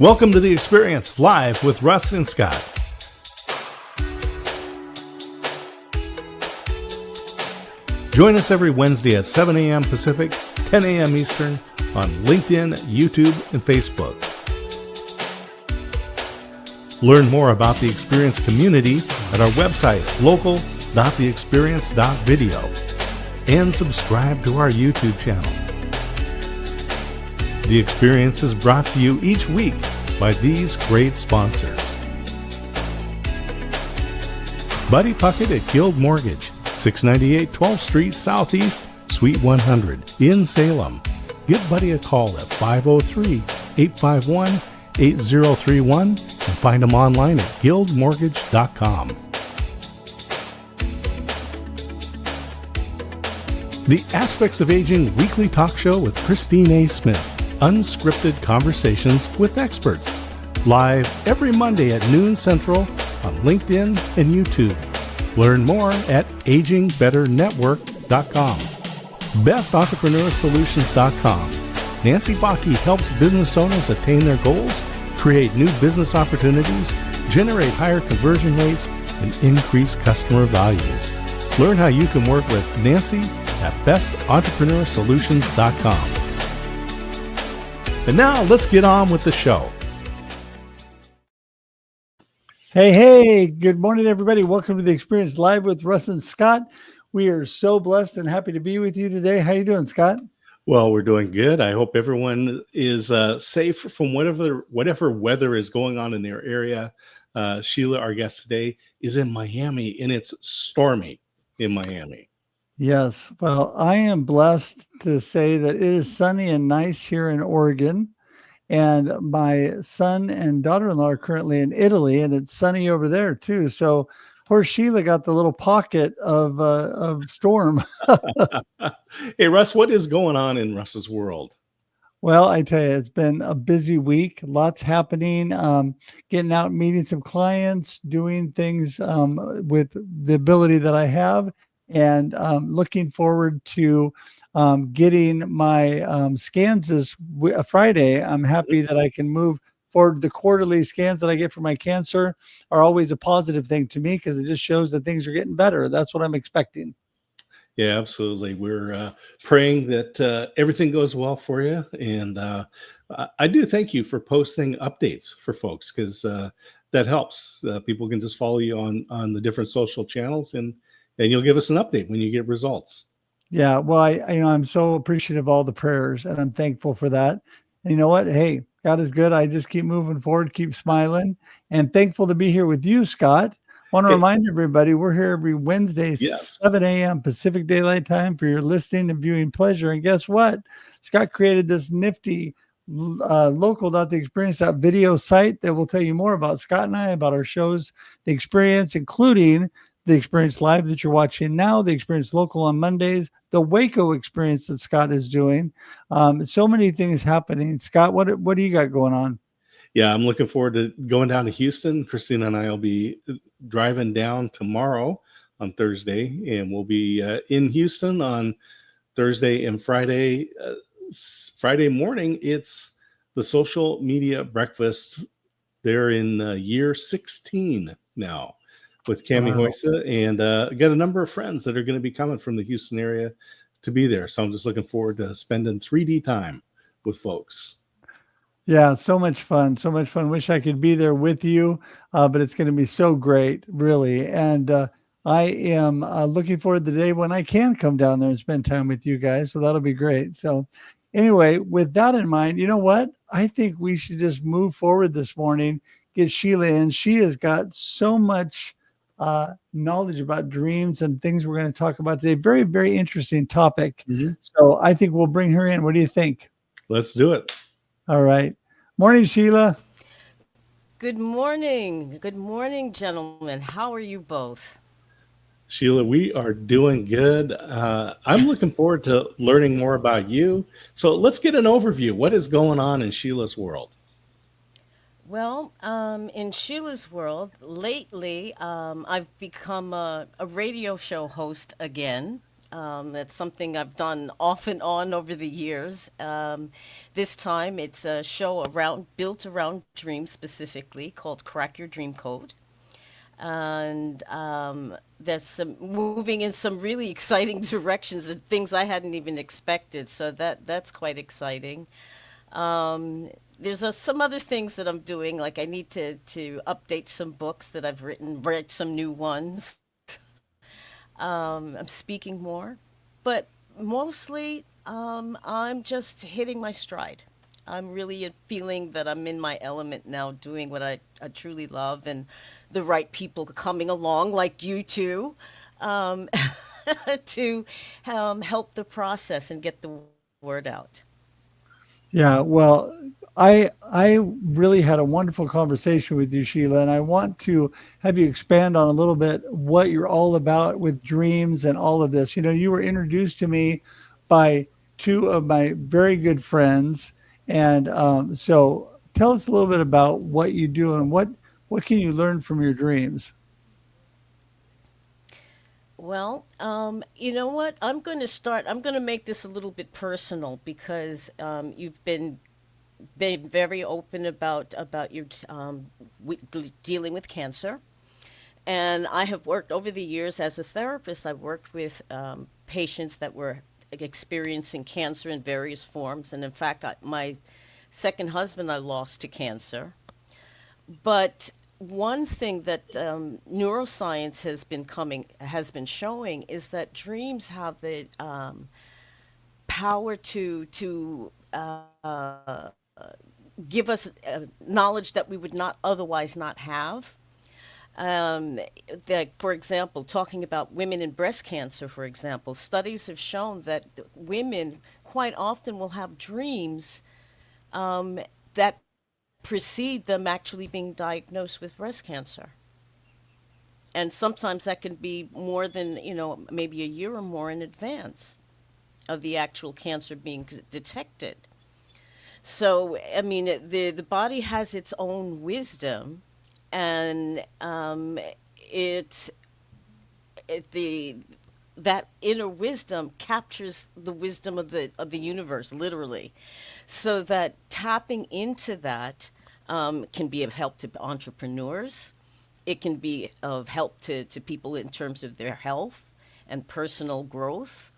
Welcome to The Experience, live with Russ and Scott. Join us every Wednesday at 7 a.m. Pacific, 10 a.m. Eastern on LinkedIn, YouTube, and Facebook. Learn more about the Experience community at our website, local.theexperience.video, and subscribe to our YouTube channel. The Experience is brought to you each week by these great sponsors. Buddy Puckett at Guild Mortgage, 698 12th Street Southeast, Suite 100 in Salem. Give Buddy a call at 503-851-8031 and find him online at guildmortgage.com. The Aspects of Aging weekly talk show with Christine A. Smith. Unscripted conversations with experts. Live every Monday at noon Central on LinkedIn and YouTube. Learn more at agingbetternetwork.com. BestEntrepreneurSolutions.com. Nancy Bakke helps business owners attain their goals, create new business opportunities, generate higher conversion rates, and increase customer values. Learn how you can work with Nancy at BestEntrepreneurSolutions.com. And now let's get on with the show. Hey, good morning, everybody. Welcome to The Experience Live with Russ and Scott. We are so blessed and happy to be with you today. How you doing, Scott? Well, we're doing good. I hope everyone is safe from whatever weather is going on in their area. Sheila, our guest today, is in Miami, and it's stormy in Miami. Yes. Well, I am blessed to say that it is sunny and nice here in Oregon. And my son and daughter-in-law are currently in Italy, and it's sunny over there too. So poor Sheila got the little pocket of storm. Hey, Russ, what is going on in Russ's world? Well, I tell you, it's been a busy week. Lots happening. Getting out, meeting some clients, doing things with the ability that I have, and looking forward to getting my scans this Friday. I'm happy that I can move forward. The quarterly scans that I get for my cancer are always a positive thing to me because it just shows that things are getting better. That's what I'm expecting. Yeah, absolutely. We're praying that everything goes well for you. And I do thank you for posting updates for folks because that helps. People can just follow you on the different social channels and you'll give us an update when you get results. Yeah, well, I'm so appreciative of all the prayers, and I'm thankful for that. And you know what? Hey, God is good. I just keep moving forward, keep smiling, and thankful to be here with you, Scott. Want to remind everybody, we're here every Wednesday, Yes. 7 a.m. Pacific Daylight Time for your listening and viewing pleasure. And guess what? Scott created this nifty local.theexperience.video site that will tell you more about Scott and I, about our shows, The Experience, including The Experience Live that you're watching now, The Experience Local on Mondays, the Waco Experience that Scott is doing. So many things happening. Scott, what do you got going on? Yeah, I'm looking forward to going down to Houston. Christina and I will be driving down tomorrow on Thursday, and we'll be in Houston on Thursday and Friday. Friday morning, it's the social media breakfast. They're in year 16 now with Cami Hoysa, and got a number of friends that are going to be coming from the Houston area to be there. So I'm just looking forward to spending 3D time with folks. Yeah, so much fun. So much fun. Wish I could be there with you, but it's going to be so great, really. And I am looking forward to the day when I can come down there and spend time with you guys. So that'll be great. So anyway, with that in mind, you know what? I think we should just move forward this morning, get Sheila in. She has got so much knowledge about dreams and things we're going to talk about today. Very, very interesting topic. Mm-hmm. So I think we'll bring her in. What do you think? Let's do it. All right. Morning, Sheila. Good morning. Good morning, gentlemen. How are you both? Sheila, we are doing good. I'm looking forward to learning more about you. So let's get an overview. What is going on in Sheila's world? Well, in Sheila's world, lately, I've become a radio show host again. That's something I've done off and on over the years. This time it's a show built around dreams specifically called Crack Your Dream Code. And there's some moving in some really exciting directions and things I hadn't even expected. So that's quite exciting. There's some other things that I'm doing, like I need to update some books that I've written, write some new ones. I'm speaking more, but mostly I'm just hitting my stride. I'm really feeling that I'm in my element now, doing what I truly love, and the right people coming along, like you two, um, to help the process and get the word out. Yeah, well, I really had a wonderful conversation with you, Sheila, and I want to have you expand on a little bit what you're all about with dreams and all of this. You know, you were introduced to me by two of my very good friends, and so tell us a little bit about what you do and what can you learn from your dreams. Well, you know what? I'm going to make this a little bit personal because you've been very open about your dealing with cancer. And I have worked over the years as a therapist. I've worked with patients that were experiencing cancer in various forms. And in fact, my second husband I lost to cancer. But one thing that neuroscience has been showing is that dreams have the power to give us knowledge that we would not otherwise not have. Um, like for example, talking about women in breast cancer, for example, studies have shown that women quite often will have dreams that precede them actually being diagnosed with breast cancer. And sometimes that can be more than, maybe a year or more in advance of the actual cancer being detected. So, I mean, the body has its own wisdom, and it, the that inner wisdom captures the wisdom of the universe, literally. So that tapping into that can be of help to entrepreneurs. It can be of help to people in terms of their health and personal growth.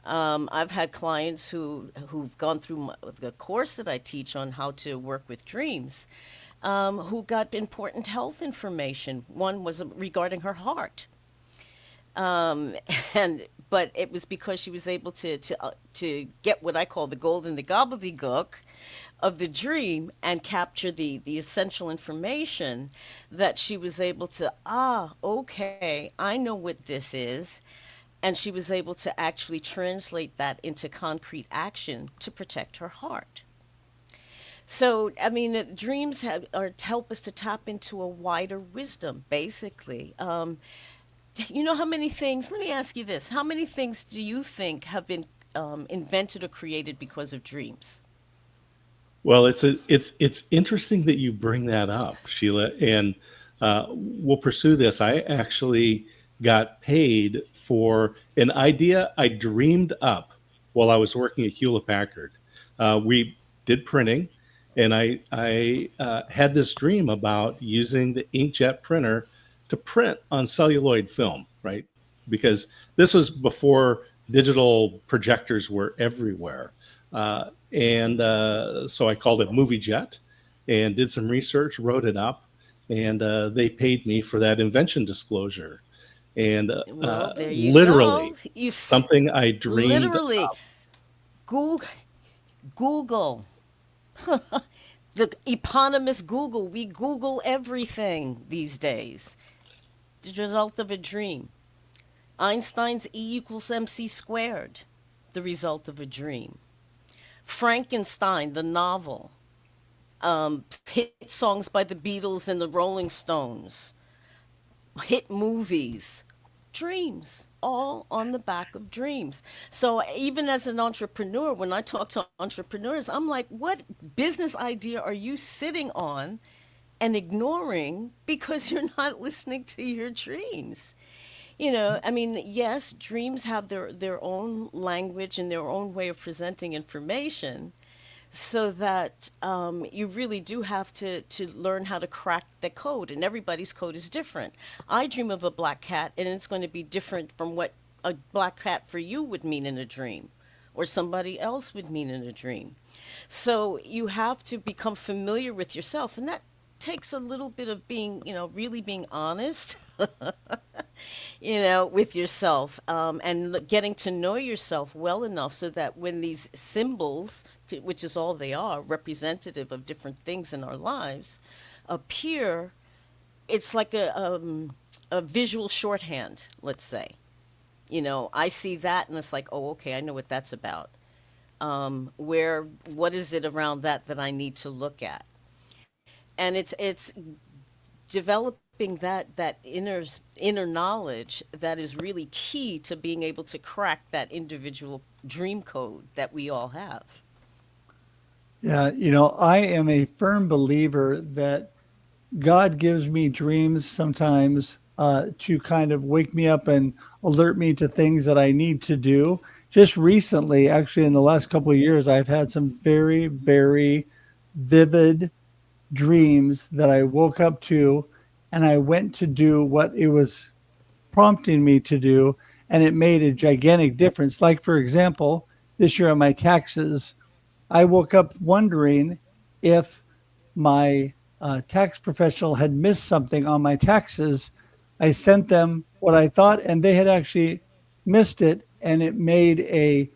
I've had clients who've gone through the course that I teach on how to work with dreams, who got important health information. One was regarding her heart, um, and but it was because she was able to get what I call the gold in the gobbledygook of the dream and capture the essential information that she was able to, okay, I know what this is. And she was able to actually translate that into concrete action to protect her heart. So, I mean, dreams help us to tap into a wider wisdom, basically. You know how many things, let me ask you this, how many things do you think have been invented or created because of dreams? Well, it's interesting that you bring that up, Sheila, and we'll pursue this. I actually got paid for an idea I dreamed up while I was working at Hewlett Packard. We did printing, and I had this dream about using the inkjet printer to print on celluloid film, right? Because this was before digital projectors were everywhere. And So I called it Movie Jet and did some research, wrote it up, and they paid me for that invention disclosure. And Well, there you go. literally something I dreamed. Literally, Google, Google, the eponymous Google. We Google everything these days. The result of a dream. Einstein's E equals MC squared. The result of a dream. Frankenstein, the novel. Hit songs by the Beatles and the Rolling Stones. Hit movies. Dreams, all on the back of dreams. So even as an entrepreneur, when I talk to entrepreneurs, I'm like, what business idea are you sitting on and ignoring because you're not listening to your dreams? I mean, yes, dreams have their own language and their own way of presenting information, so that you really do have to learn how to crack the code, and everybody's code is different. I dream of a black cat, and it's going to be different from what a black cat for you would mean in a dream, or somebody else would mean in a dream. So you have to become familiar with yourself, and that takes a little bit of being, really being honest, with yourself, and getting to know yourself well enough so that when these symbols, which is all they are, representative of different things in our lives, appear, it's like a visual shorthand, let's say. I see that and it's like, oh, okay, I know what that's about. What is it around that I need to look at? And it's developing that inner knowledge that is really key to being able to crack that individual dream code that we all have. Yeah, I am a firm believer that God gives me dreams sometimes to kind of wake me up and alert me to things that I need to do. Just recently, actually, in the last couple of years, I've had some very, very vivid dreams that I woke up to and I went to do what it was prompting me to do, and it made a gigantic difference. Like, for example, this year on my taxes, I woke up wondering if my tax professional had missed something on my taxes. I sent them what I thought, and they had actually missed it, and it made a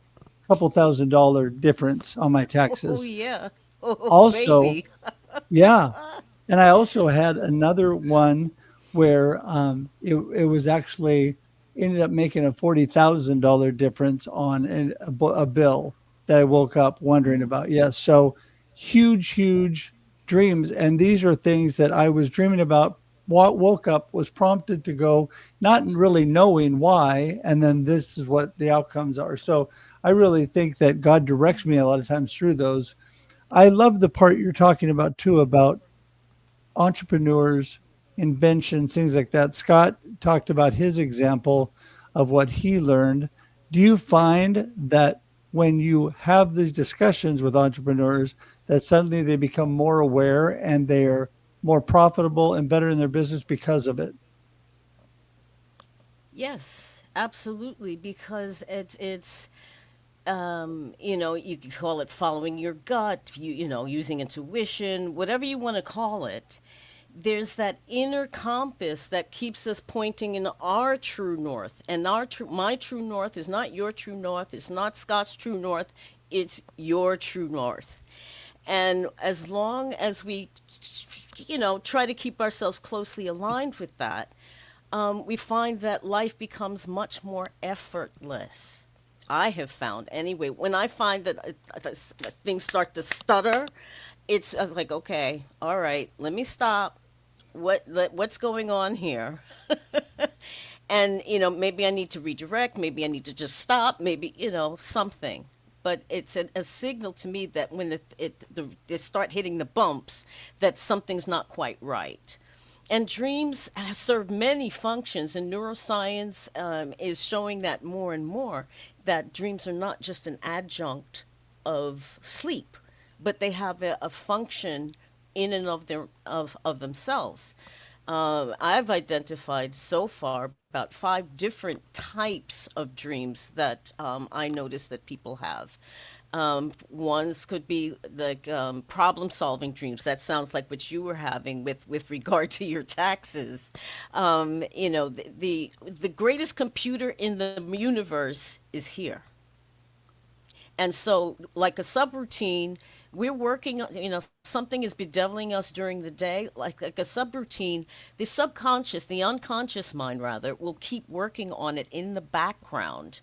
couple $1,000 difference on my Oh taxes. yeah. Oh Also, baby. yeah, and I also had another one where it was actually ended up making a $40,000 difference on a bill that I woke up wondering about. Yes, so huge, huge dreams, and these are things that I was dreaming about. Woke up, was prompted to go, not really knowing why, and then this is what the outcomes are. So I really think that God directs me a lot of times through those. I love the part you're talking about too about entrepreneurs, inventions, things like that. Scott talked about his example of what he learned. Do you find that when you have these discussions with entrepreneurs, that suddenly they become more aware and they're more profitable and better in their business because of it? Yes, absolutely, because you could call it following your gut, using intuition, whatever you want to call it. There's that inner compass that keeps us pointing in our true north. And my true north is not your true north, it's not Scott's true north, it's your true north. And as long as we, try to keep ourselves closely aligned with that, we find that life becomes much more effortless. I have found anyway. When I find that things start to stutter, I was like, okay, all right, let me stop. What's going on here? And maybe I need to redirect. Maybe I need to just stop. Maybe something. But it's a signal to me that when they start hitting the bumps, that something's not quite right. And dreams serve many functions, and neuroscience is showing that more and more, that dreams are not just an adjunct of sleep, but they have a function in and of themselves. I've identified so far about 5 different types of dreams that I notice that people have. Ones could be like problem solving dreams. That sounds like what you were having with regard to your taxes. The greatest computer in the universe is here. And so, like a subroutine, we're working on, something is bedeviling us during the day. Like a subroutine, the unconscious mind rather, will keep working on it in the background.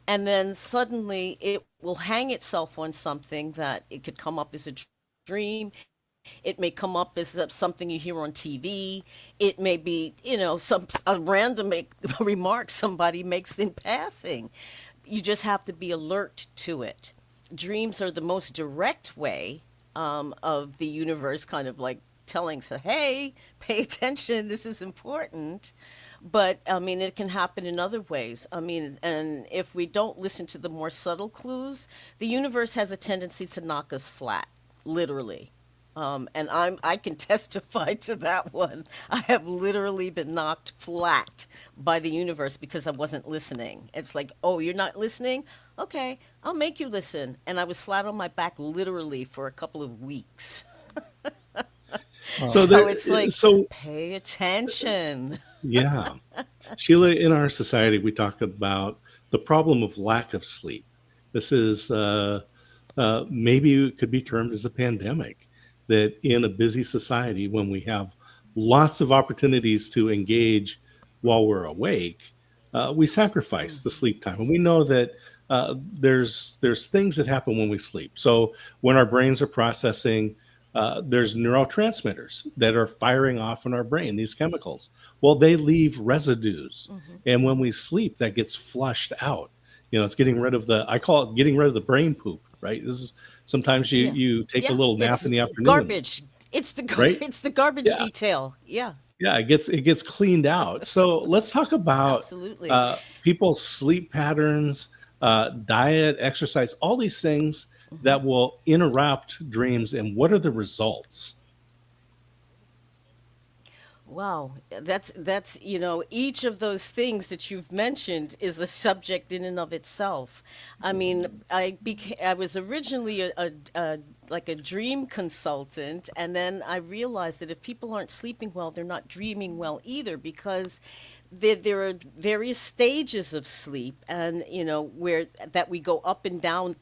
And then suddenly it will hang itself on something that it could come up as a dream. It may come up as something you hear on TV. It may be, a random remark somebody makes in passing. You just have to be alert to it. Dreams are the most direct way of the universe kind of like telling, hey, pay attention, this is important. But I mean, it can happen in other ways. I mean, and if we don't listen to the more subtle clues, the universe has a tendency to knock us flat, literally. And I can testify to that one. I have literally been knocked flat by the universe because I wasn't listening. It's like, oh, you're not listening? Okay, I'll make you listen. And I was flat on my back literally for a couple of weeks. Wow. So So there, it's like, so pay attention. yeah, Sheila, in our society, we talk about the problem of lack of sleep. This is maybe it could be termed as a pandemic. That in a busy society, when we have lots of opportunities to engage while we're awake, we sacrifice the Hmm. sleep time, and we know that there's things that happen when we sleep. So when our brains are processing, there's neurotransmitters that are firing off in our brain. These chemicals, well, they leave residues, Hmm. and when we sleep, that gets flushed out. It's getting rid of the, I call it getting rid of the brain poop, right? This is sometimes you Yeah. you take a Yeah. little nap It's in the afternoon, garbage. It's the right? it's the garbage Yeah, detail. Yeah. yeah, it gets cleaned out. So let's talk about Absolutely. people's sleep patterns, diet, exercise, all these things Hmm. that will interrupt dreams, and what are the results? Wow, that's each of those things that you've mentioned is a subject in and of itself. I mean, I was originally a like a dream consultant, and then I realized that if people aren't sleeping well, they're not dreaming well either, because there are various stages of sleep, and where that we go up and down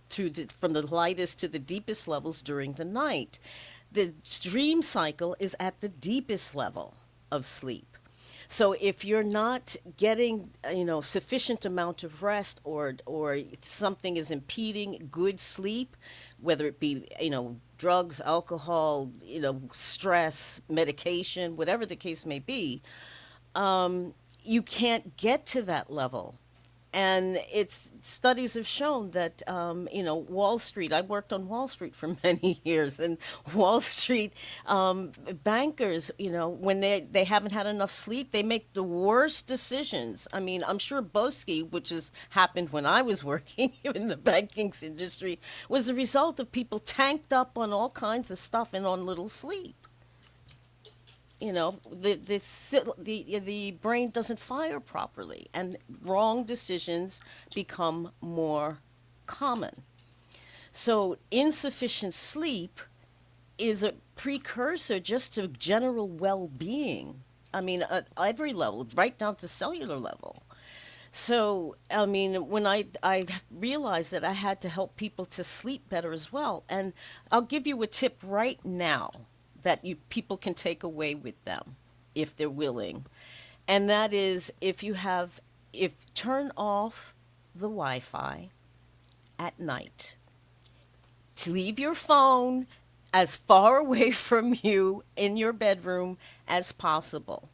from the lightest to the deepest levels during the night. The dream cycle is at the deepest level of sleep. So if you're not getting, sufficient amount of rest, or something is impeding good sleep, whether it be, drugs, alcohol, stress, medication, whatever the case may be, you can't get to that level. And it's studies have shown that Wall Street. I worked on Wall Street for many years, and Wall Street bankers, when they haven't had enough sleep, they make the worst decisions. I mean, I'm sure Boski, which has happened when I was working in the banking industry, was the result of people tanked up on all kinds of stuff and on little sleep. The brain doesn't fire properly, and wrong decisions become more common. So insufficient sleep is a precursor just to general well-being. I mean, at every level, right down to cellular level. So, I mean, when I realized that I had to help people to sleep better as well, and I'll give you a tip right now that you people can take away with them if they're willing, and that is, if turn off the Wi-Fi at night, to leave your phone as far away from you in your bedroom as possible.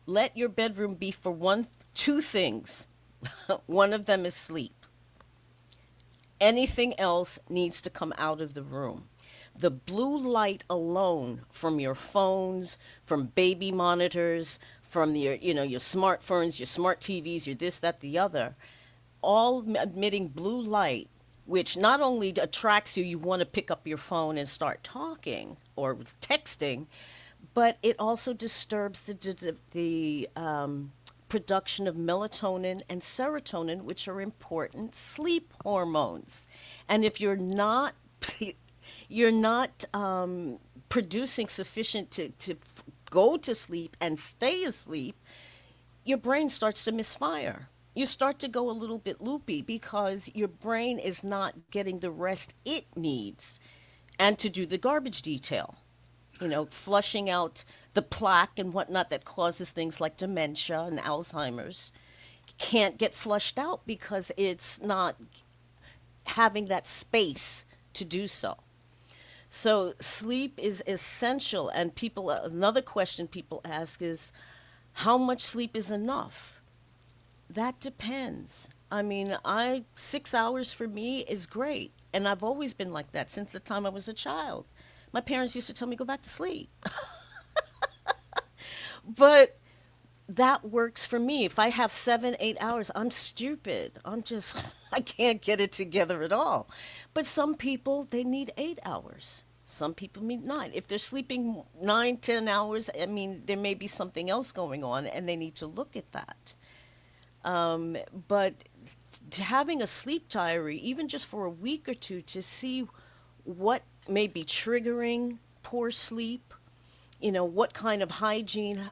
Let your bedroom be for two things. One of them is sleep. Anything else needs to come out of the room. The blue light alone from your phones, from baby monitors, from your smartphones, your smart TVs, your this, that, the other, all emitting blue light, which not only attracts you, you want to pick up your phone and start talking or texting, but it also disturbs the production of melatonin and serotonin, which are important sleep hormones. And if you're not producing sufficient to go to sleep and stay asleep, your brain starts to misfire. You start to go a little bit loopy because your brain is not getting the rest it needs, and to do the garbage detail, flushing out the plaque and whatnot that causes things like dementia and Alzheimer's can't get flushed out because it's not having that space to do so. So sleep is essential, and another question people ask is, how much sleep is enough? That depends. I mean, I 6 hours for me is great, and I've always been like that since the time I was a child. My parents used to tell me go back to sleep, but that works for me. If I have 7, 8 hours, I'm stupid. I'm just, I can't get it together at all. But some people, they need 8 hours. Some people need nine. If they're sleeping 9, 10 hours, I mean, there may be something else going on and they need to look at that. But having a sleep diary, even just for a week or two, to see what may be triggering poor sleep, what kind of hygiene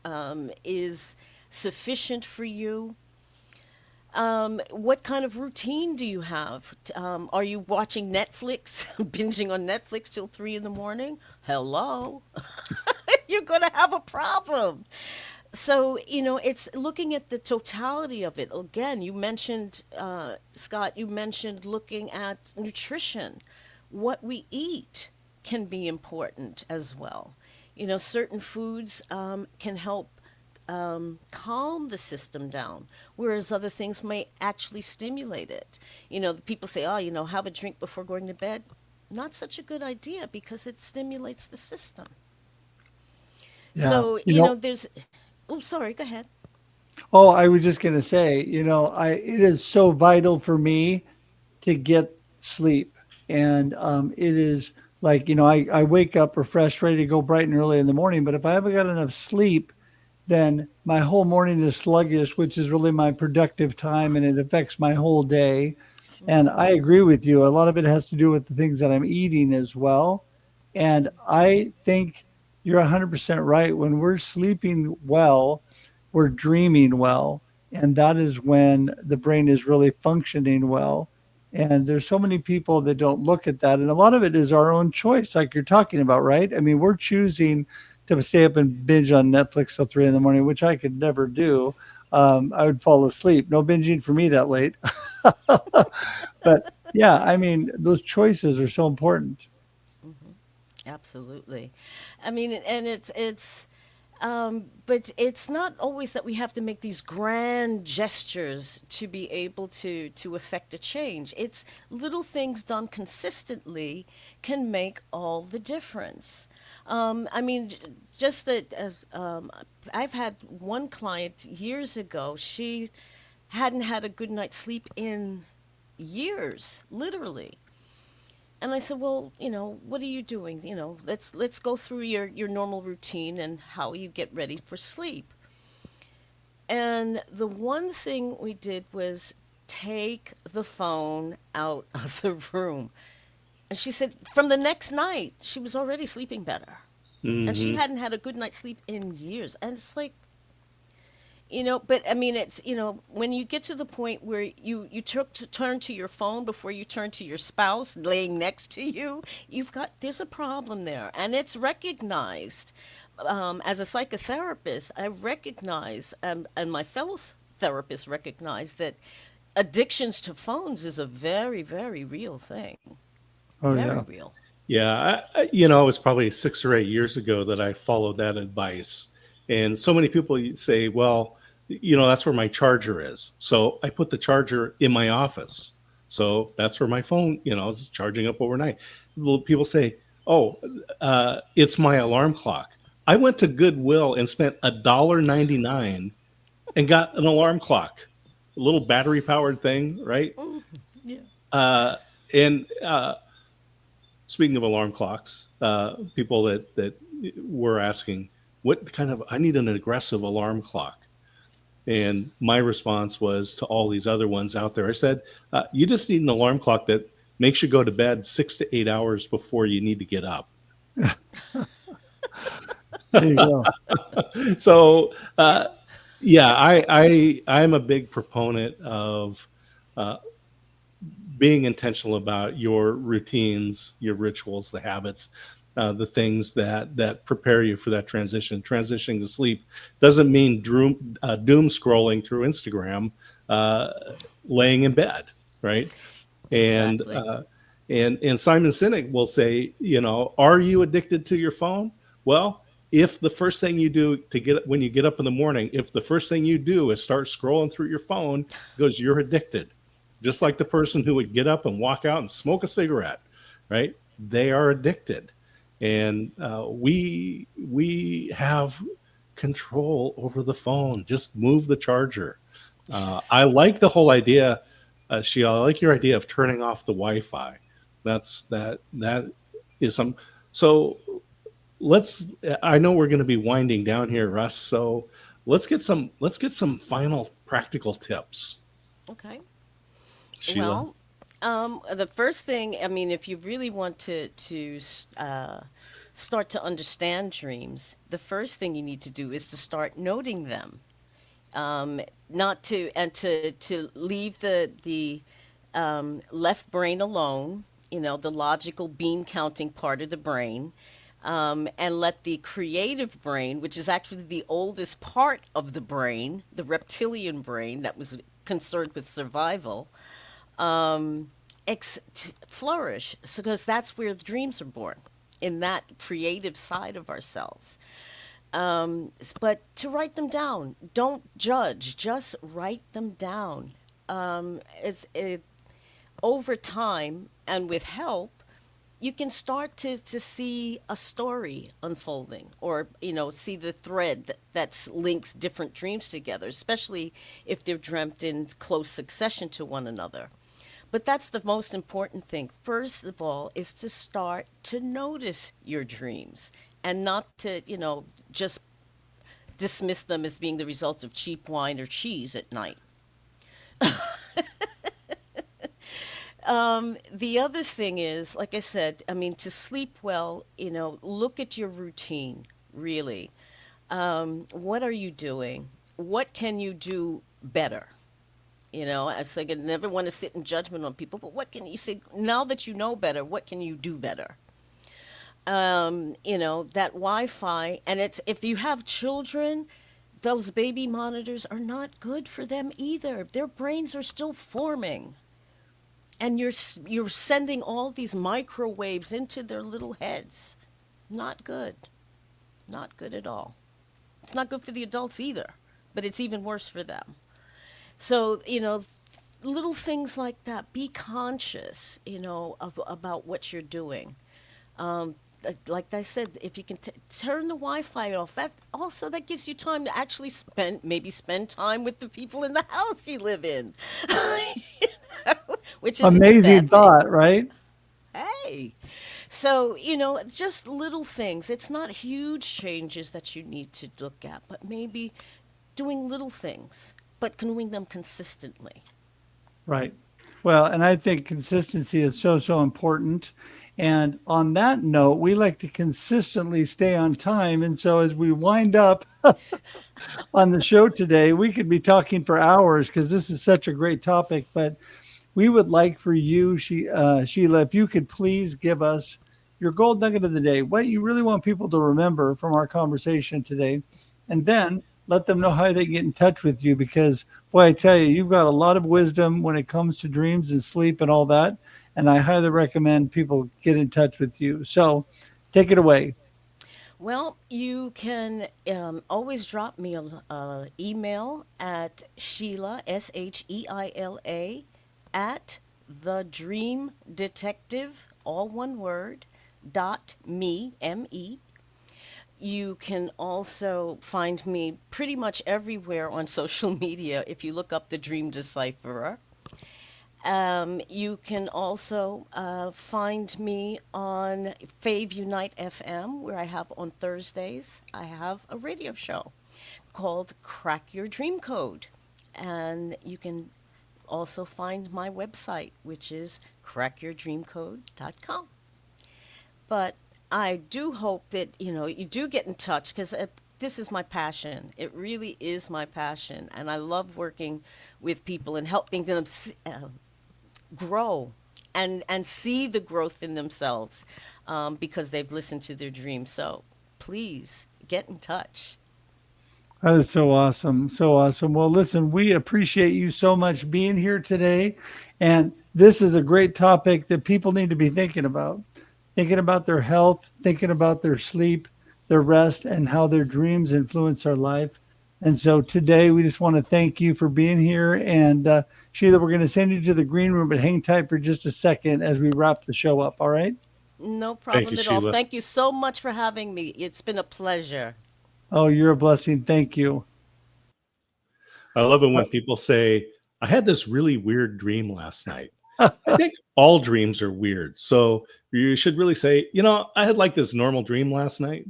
is sufficient for you. What kind of routine do you have? Are you watching Netflix, binging on Netflix till 3 in the morning? Hello, you're going to have a problem. So, it's looking at the totality of it. Again, you mentioned, Scott, you mentioned looking at nutrition. What we eat can be important as well. Certain foods can help calm the system down, whereas other things may actually stimulate it. The people say, oh, have a drink before going to bed. Not such a good idea because it stimulates the system. Yeah. So, there's, oh, sorry, go ahead. Oh, I was just gonna say, it is so vital for me to get sleep, and it is like I wake up refreshed, ready to go bright and early in the morning. But if I haven't got enough sleep, then my whole morning is sluggish, which is really my productive time, and it affects my whole day. And I agree with you. A lot of it has to do with the things that I'm eating as well. And I think you're 100% right. When we're sleeping well, we're dreaming well. And that is when the brain is really functioning well. And there's so many people that don't look at that. And a lot of it is our own choice, like you're talking about, right? I mean, we're choosing to stay up and binge on Netflix till 3 in the morning, which I could never do. I would fall asleep. No binging for me that late. But yeah, I mean, those choices are so important. Absolutely. I mean, and but it's not always that we have to make these grand gestures to be able to affect a change. It's little things done consistently can make all the difference. I mean, just that I've had one client years ago. She hadn't had a good night's sleep in years, literally. And I said, well, what are you doing? Let's go through your normal routine and how you get ready for sleep. And the one thing we did was take the phone out of the room. And she said from the next night, she was already sleeping better. And she Hmm. hadn't had a good night's sleep in years. And it's like, but I mean, it's, when you get to the point where you took to turn to your phone before you turn to your spouse laying next to you, there's a problem there. And it's recognized. As a psychotherapist, I recognize, and my fellow therapists recognize that addictions to phones is a very, very real thing. Oh, Very yeah. real. Yeah, it was probably 6 or 8 years ago that I followed that advice. And so many people say, well, that's where my charger is. So I put the charger in my office. So that's where my phone, is charging up overnight. Well, people say, oh, it's my alarm clock. I went to Goodwill and spent $1.99 and got an alarm clock, a little battery powered thing, right? Mm, yeah. Uh, and speaking of alarm clocks, people that were asking, what kind of, I need an aggressive alarm clock. And my response was to all these other ones out there. I said, you just need an alarm clock that makes you go to bed 6 to 8 hours before you need to get up. There you go. So, yeah, I'm a big proponent of uh, being intentional about your routines, your rituals, the habits, the things that prepare you for that transition. Transitioning to sleep doesn't mean doom scrolling through Instagram, uh, laying in bed, right? And Exactly. and Simon Sinek will say, are you addicted to your phone? Well, if the first thing you do to get when you get up in the morning, if the first thing you do is start scrolling through your phone, he goes, you're addicted. Just like the person who would get up and walk out and smoke a cigarette, right? They are addicted, and we have control over the phone. Just move the charger. Yes. I like the whole idea, Sheila. I like your idea of turning off the Wi-Fi. That is some. So let's. I know we're going to be winding down here, Russ. So let's get some final practical tips, Okay. Sheila. Well, the first thing, I mean, if you really want to start to understand dreams, the first thing you need to do is to start noting them. Not to and to leave the left brain alone. You know, the logical bean counting part of the brain. And let the creative brain, which is actually the oldest part of the brain, the reptilian brain that was concerned with survival, flourish, because that's where the dreams are born, in that creative side of ourselves. But to write them down, don't judge, just write them down. Over time and with help, you can start to see a story unfolding, or see the thread that links different dreams together, especially if they're dreamt in close succession to one another. But that's the most important thing. First of all, is to start to notice your dreams, and not to, just dismiss them as being the result of cheap wine or cheese at night. The other thing is, like I said, I mean, to sleep well, look at your routine, really. What are you doing? What can you do better? I say I never want to sit in judgment on people, but what can you say now that you know better? What can you do better? That Wi-Fi, and it's if you have children, those baby monitors are not good for them either. Their brains are still forming, and you're sending all these microwaves into their little heads. Not good. Not good at all. It's not good for the adults either, but it's even worse for them. So, little things like that. Be conscious, of about what you're doing. Like I said, if you can turn the Wi-Fi off, that gives you time to actually spend time with the people in the house you live in, which isn't a Amazing bad thing. thought, right? Hey. So, just little things. It's not huge changes that you need to look at, but maybe doing little things, but doing them consistently. Right. Well, and I think consistency is so, so important. And on that note, we like to consistently stay on time. And so as we wind up on the show today, we could be talking for hours because this is such a great topic. But we would like for you, Sheila, if you could please give us your gold nugget of the day, what you really want people to remember from our conversation today, and then let them know how they get in touch with you. Because, boy, I tell you, you've got a lot of wisdom when it comes to dreams and sleep and all that. And I highly recommend people get in touch with you. So take it away. Well, you can always drop me a email at Sheila, Sheila, at the Dream Detective, all one word, .me. You can also find me pretty much everywhere on social media if you look up the Dream Decipherer. You can also find me on Fave Unite FM, where I have on Thursdays, I have a radio show called Crack Your Dream Code. And you can also find my website, which is crackyourdreamcode.com. But I do hope that, you do get in touch, because this is my passion. It really is my passion. And I love working with people and helping them grow and see the growth in themselves, because they've listened to their dreams. So please get in touch. That is so awesome. So awesome. Well, listen, we appreciate you so much being here today. And this is a great topic that people need to be thinking about their health, thinking about their sleep, their rest, and how their dreams influence their life. And so today, we just want to thank you for being here. And Sheila, we're going to send you to the green room, but hang tight for just a second as we wrap the show up. All right. No Thank you, problem at all. Sheila. Thank you so much for having me. It's been a pleasure. Oh, you're a blessing. Thank you. I love it when people say, I had this really weird dream last night. I think all dreams are weird. So you should really say, I had like this normal dream last night.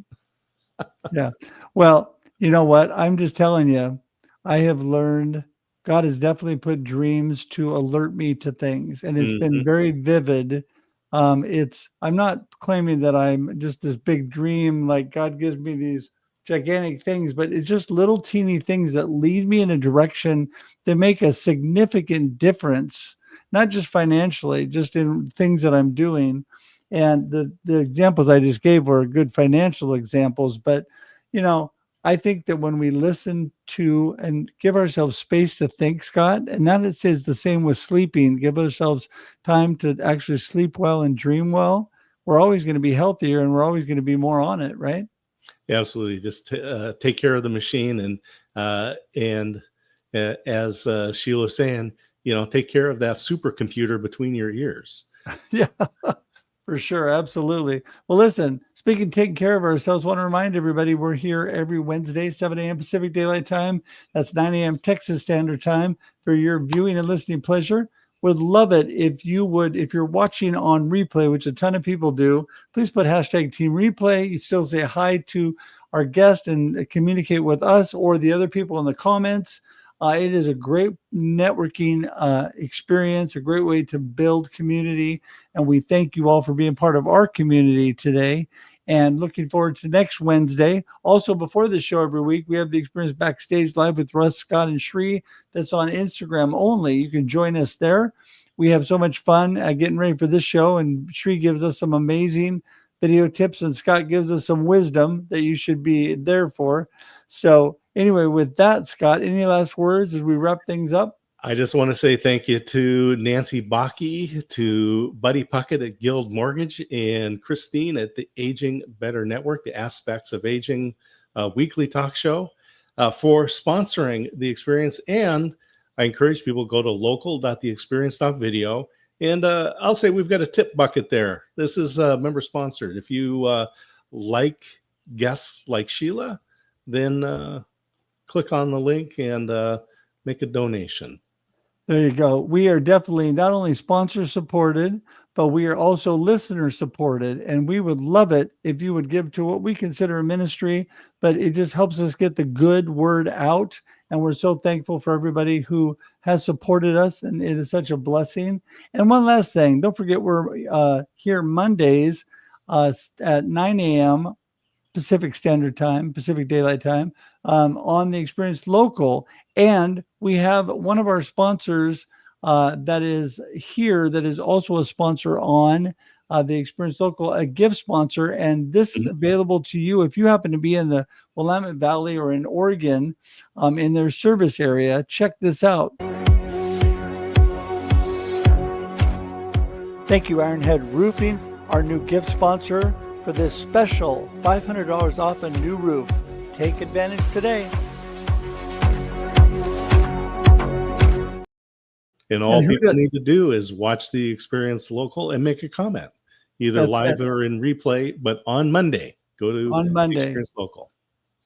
Yeah. Well, you know what? I'm just telling you, I have learned God has definitely put dreams to alert me to things, and it's been Mhm. very vivid. I'm not claiming that I'm just this big dream, like God gives me these gigantic things, but it's just little teeny things that lead me in a direction that make a significant difference, not just financially, just in things that I'm doing. And the examples I just gave were good financial examples, but you know, I think that when we listen to and give ourselves space to think, Scott, and that it says the same with sleeping, give ourselves time to actually sleep well and dream well, we're always going to be healthier and we're always going to be more on it, right? Absolutely. Just take care of the machine and as Sheila was saying, take care of that supercomputer between your ears. Yeah, for sure. Absolutely. Well, listen, speaking taking care of ourselves, want to remind everybody we're here every Wednesday, 7 a.m. Pacific Daylight Time. That's 9 a.m. Texas Standard Time for your viewing and listening pleasure. Would love it if you would, if you're watching on replay, which a ton of people do, please put hashtag team replay. You still say hi to our guest and communicate with us or the other people in the comments. It is a great networking experience, a great way to build community. And we thank you all for being part of our community today. And looking forward to next Wednesday. Also, before the show every week, we have the Experience Backstage Live with Russ, Scott, and Shree. That's on Instagram only. You can join us there. We have so much fun getting ready for this show. And Shree gives us some amazing video tips, and Scott gives us some wisdom that you should be there for. So anyway, with that, Scott, any last words as we wrap things up? I just want to say thank you to Nancy Bakke, to Buddy Puckett at Guild Mortgage, and Christine at the Aging Better Network, the Aspects of Aging weekly talk show, for sponsoring the experience. And I encourage people to go to local.theexperience.video. And I'll say we've got a tip bucket there. This is member sponsored. If you like guests like Sheila, then click on the link and make a donation. There you go. We are definitely not only sponsor supported, but we are also listener supported. And we would love it if you would give to what we consider a ministry, but it just helps us get the good word out. And we're so thankful for everybody who has supported us. And it is such a blessing. And one last thing, don't forget, we're here Mondays at 9 a.m. Pacific Standard Time, Pacific Daylight Time, on the Experience Local. And we have one of our sponsors that is here that is also a sponsor on the Experience Local, a gift sponsor. And this is available to you if you happen to be in the Willamette Valley or in Oregon in their service area. Check this out. Thank you, Ironhead Roofing, our new gift sponsor, for this special $500 off a new roof. Take advantage today. And all people need to do is watch the Experience Local and make a comment, either live or in replay. But on Monday, go to Experience Local.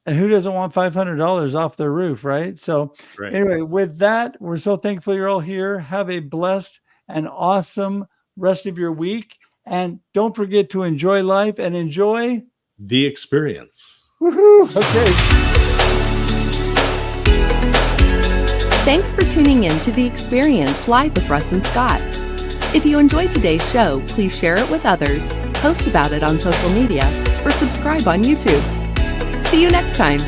And who doesn't want $500 off their roof, right? So anyway, with that, we're so thankful you're all here. Have a blessed and awesome rest of your week. And don't forget to enjoy life and enjoy the experience. Woohoo! Okay. Thanks for tuning in to The Experience Live with Russ and Scott. If you enjoyed today's show, please share it with others, post about it on social media, or subscribe on YouTube. See you next time.